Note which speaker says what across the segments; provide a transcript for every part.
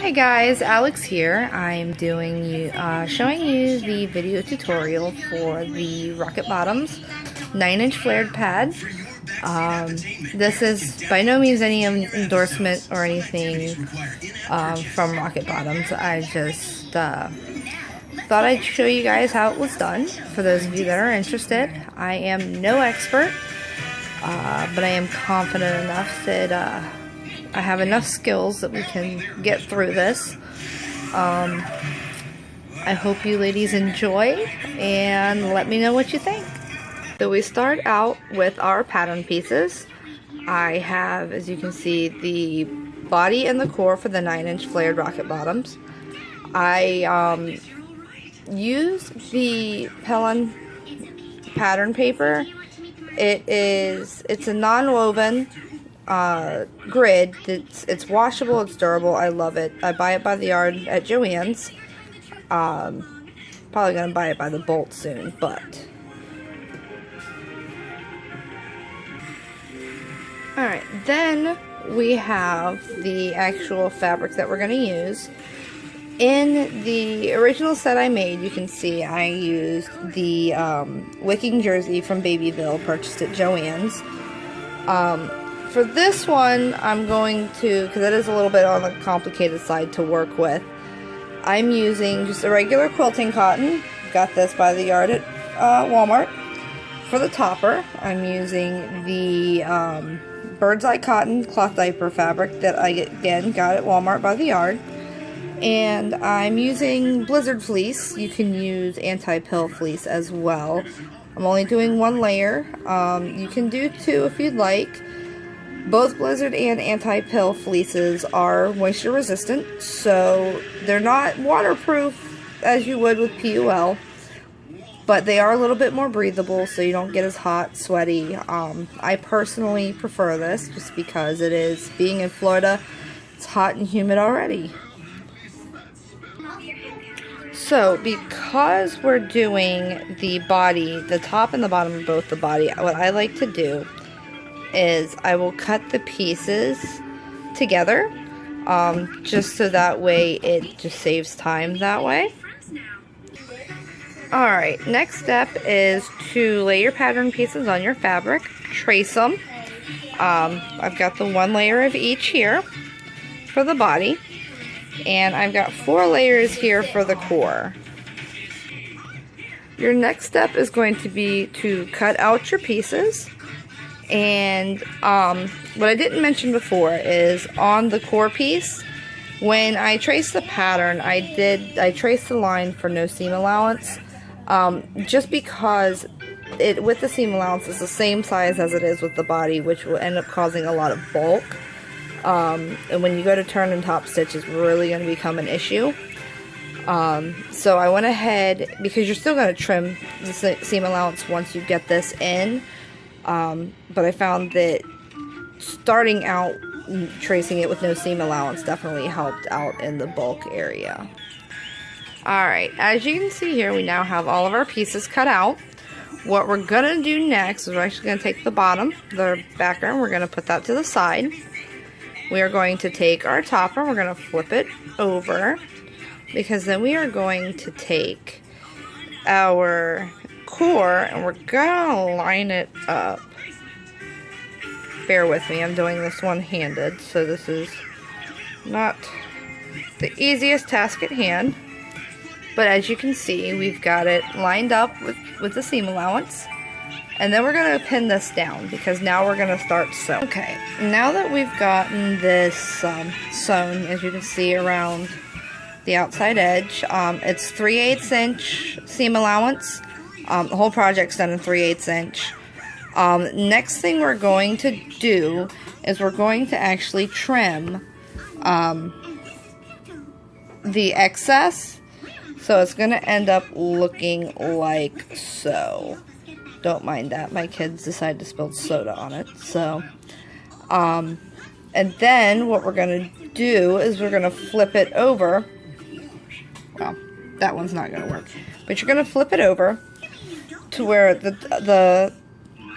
Speaker 1: Hi guys, Alex here. I'm showing you the video tutorial for the Rocket Bottoms 9-inch flared pad. This is by no means any endorsement or anything from Rocket Bottoms. I just thought I'd show you guys how it was done. For those of you that are interested, I am no expert, but I am confident enough that I have enough skills that we can get through this. I hope you ladies enjoy and let me know what you think. So we start out with our pattern pieces. I have, as you can see, the body and the core for the 9-inch flared Rocket Bottoms. I use the Pellon pattern paper. It's a non-woven grid. It's washable, it's durable, I love it. I buy it by the yard at Joann's. Probably gonna buy it by the bolt soon, but alright, then we have the actual fabric that we're gonna use. In the original set I made, you can see I used the wicking jersey from Babyville, purchased at Joann's. For this one, I'm going to, because it is a little bit on the complicated side to work with, I'm using just a regular quilting cotton. Got this by the yard at Walmart. For the topper, I'm using the Bird's Eye cotton cloth diaper fabric that I, again, got at Walmart by the yard. And I'm using Blizzard fleece. You can use anti-pill fleece as well. I'm only doing one layer. You can do two if you'd like. Both Blizzard and anti-pill fleeces are moisture resistant, so they're not waterproof as you would with PUL, but they are a little bit more breathable, so you don't get as hot, sweaty. I personally prefer this just because it is, being in Florida, it's hot and humid already. So, because we're doing the body, the top and the bottom of both the body, what I like to do is I will cut the pieces together, just so that way it just saves time that way. Alright, next step is to lay your pattern pieces on your fabric, trace them. I've got the one layer of each here for the body, and I've got 4 layers here for the core. Your next step is going to be to cut out your pieces. And what I didn't mention before is on the core piece, when I traced the pattern, I traced the line for no seam allowance, just because it, with the seam allowance, is the same size as it is with the body, which will end up causing a lot of bulk. And when you go to turn and top stitch, it's really going to become an issue. So I went ahead, because you're still going to trim the seam allowance once you get this in. But I found that starting out tracing it with no seam allowance definitely helped out in the bulk area. Alright, as you can see here, we now have all of our pieces cut out. What we're going to do next is we're actually going to take the bottom, the background, we're going to put that to the side. We are going to take our topper, we're going to flip it over, because then we are going to take our core and we're gonna line it up. Bear with me, I'm doing this one-handed, so this is not the easiest task at hand. But as you can see, we've got it lined up with the seam allowance. And then we're going to pin this down, because now we're going to start sewing. Okay, now that we've gotten this sewn, as you can see, around the outside edge, it's 3/8 inch seam allowance. The whole project's done in 3/8 inch. Next thing we're going to do is we're going to actually trim the excess. So it's going to end up looking like so. Don't mind that. My kids decided to spill soda on it. So, and then what we're going to do is we're going to flip it over. Well, that one's not going to work. But you're going to flip it over to where the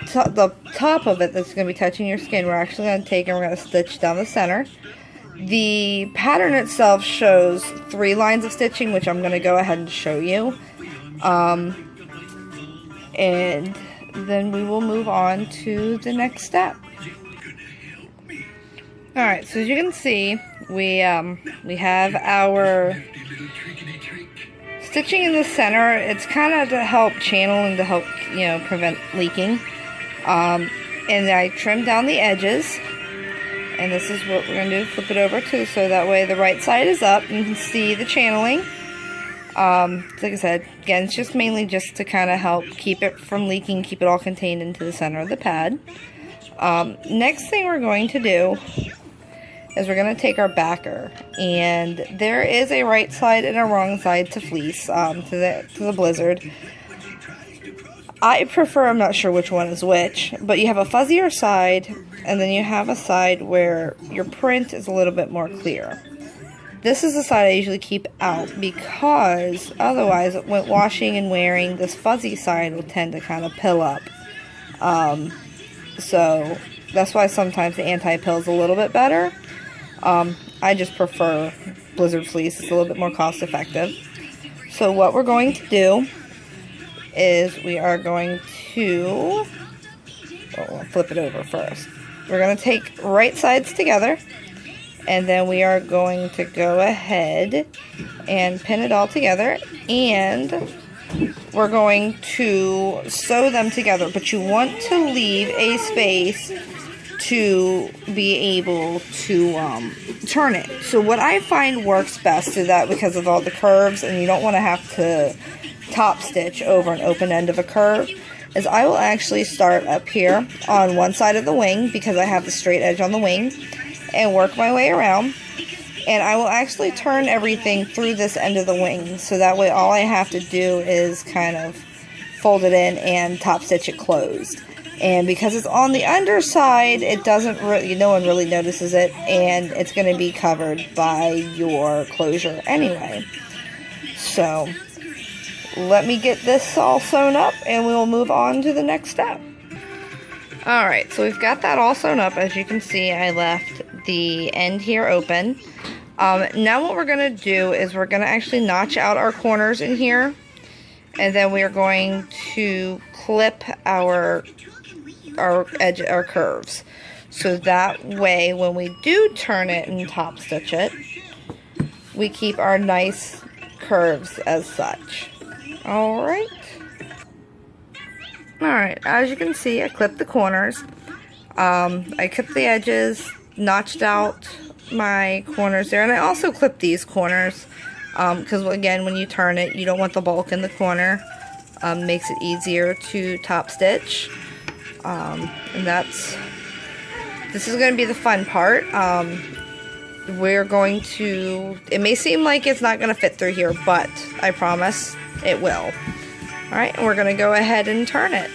Speaker 1: top of it that's going to be touching your skin, we're actually going to take and we're going to stitch down the center. The pattern itself shows 3 lines of stitching, which I'm going to go ahead and show you. And then we will move on to the next step. Alright, so as you can see, we have our stitching in the center. It's kind of to help channel and to help, prevent leaking. And I trimmed down the edges. And this is what we're going to do, flip it over too, so that way the right side is up and you can see the channeling. Like I said, again, it's just mainly just to kind of help keep it from leaking, keep it all contained into the center of the pad. Next thing we're going to do is we're going to take our backer, and there is a right side and a wrong side to fleece, to the Blizzard. I prefer, I'm not sure which one is which, but you have a fuzzier side, and then you have a side where your print is a little bit more clear. This is the side I usually keep out, because otherwise, when washing and wearing, this fuzzy side will tend to kind of pill up. So, that's why sometimes the anti-pill is a little bit better. I just prefer Blizzard fleece. It's a little bit more cost effective. So what we're going to do is we are going to flip it over first. We're going to take right sides together, and then we are going to go ahead and pin it all together, and we're going to sew them together, but you want to leave a space to be able to turn it. So what I find works best is that, because of all the curves and you don't want to have to top stitch over an open end of a curve, is I will actually start up here on one side of the wing, because I have the straight edge on the wing, and work my way around, and I will actually turn everything through this end of the wing, so that way all I have to do is kind of fold it in and top stitch it closed. And because it's on the underside, it doesn't really, no one really notices it, and it's going to be covered by your closure anyway. So let me get this all sewn up, and we'll move on to the next step. Alright, so we've got that all sewn up. As you can see, I left the end here open. Now what we're going to do is we're going to actually notch out our corners in here, and then we are going to clip our curves, so that way when we do turn it and top stitch it, we keep our nice curves as such. Alright, as you can see, I clipped the corners, I clipped the edges, notched out my corners there, and I also clipped these corners, because again, when you turn it, you don't want the bulk in the corner. Makes it easier to top stitch. And this is going to be the fun part. We're going to, it may seem like it's not going to fit through here, but I promise it will. Alright, and we're going to go ahead and turn it.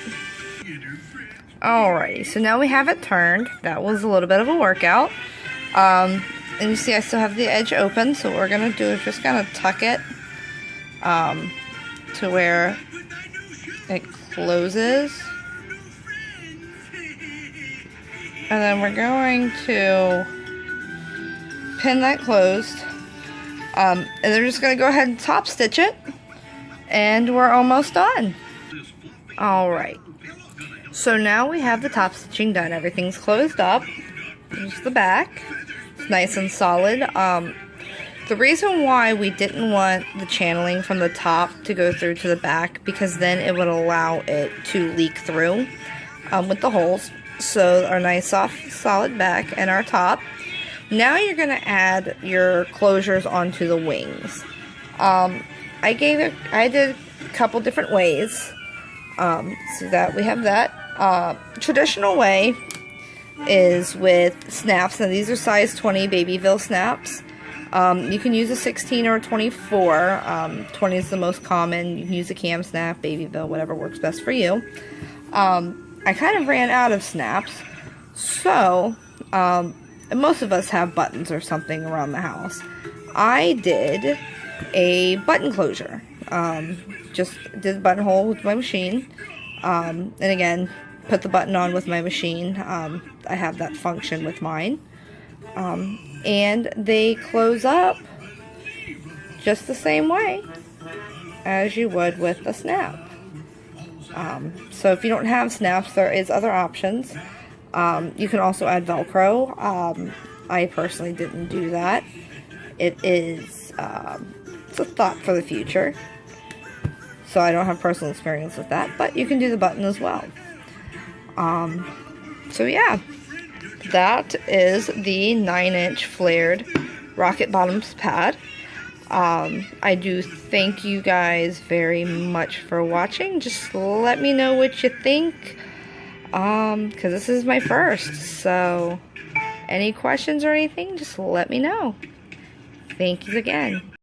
Speaker 1: Alrighty, so now we have it turned. That was a little bit of a workout. And you see I still have the edge open, so what we're going to do is just kind of tuck it to where it closes. And then we're going to pin that closed. And they're just going to go ahead and top stitch it. And we're almost done. Alright. So now we have the top stitching done. Everything's closed up. There's the back. It's nice and solid. The reason why we didn't want the channeling from the top to go through to the back, because then it would allow it to leak through with the holes. So our nice soft solid back and our top. Now you're going to add your closures onto the wings. I did a couple different ways, so that we have that. Traditional way is with snaps. Now these are size 20 Babyville snaps. You can use a 16 or a 24. 20 is the most common. You can use a cam snap, Babyville, whatever works best for you. I kind of ran out of snaps, so most of us have buttons or something around the house. I did a button closure. Just did the buttonhole with my machine, and again, put the button on with my machine. I have that function with mine. And they close up just the same way as you would with the snap. So if you don't have snaps, there is other options. You can also add Velcro. I personally didn't do that. It is it's a thought for the future. So I don't have personal experience with that, but you can do the button as well. So yeah, that is the 9-inch flared rocket bottoms pad. I do thank you guys very much for watching. Just let me know what you think, because this is my first. So any questions or anything, just let me know. Thank you again.